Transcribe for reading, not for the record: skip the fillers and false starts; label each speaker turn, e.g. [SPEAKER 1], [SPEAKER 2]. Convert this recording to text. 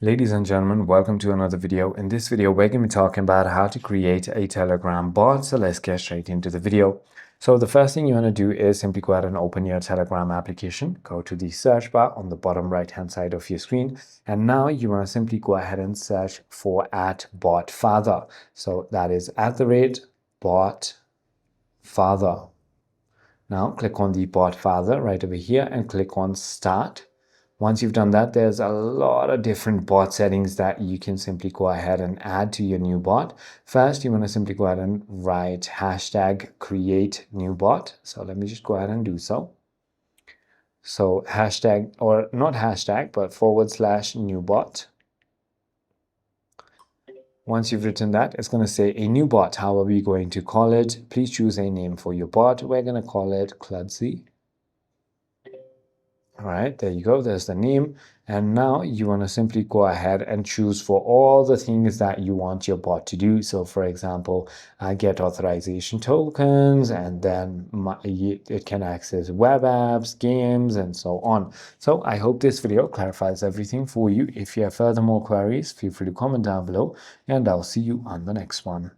[SPEAKER 1] Ladies and gentlemen, welcome to another video. In this video, we're going to be talking about how to create a Telegram bot. So let's get straight into the video. So the first thing you want to do is simply go ahead and open your Telegram application. Go to the search bar on the bottom right hand side of your screen. And now you want to simply go ahead and search for @BotFather. So that is @BotFather. Now click on the BotFather right over here and click on Start. Once you've done that, there's a lot of different bot settings that you can simply go ahead and add to your new bot. First, you want to simply go ahead and write #create_new_bot. So let me just go ahead and do so. So hashtag, or not hashtag, but /newbot. Once you've written that, it's going to say a new bot. How are we going to call it? Please choose a name for your bot. We're going to call it Cludsy. All right, there you go. There's the name. And now you want to simply go ahead and choose for all the things that you want your bot to do. So for example, get authorization tokens, and then it can access web apps, games, and so on. So I hope this video clarifies everything for you. If you have further more queries, feel free to comment down below, and I'll see you on the next one.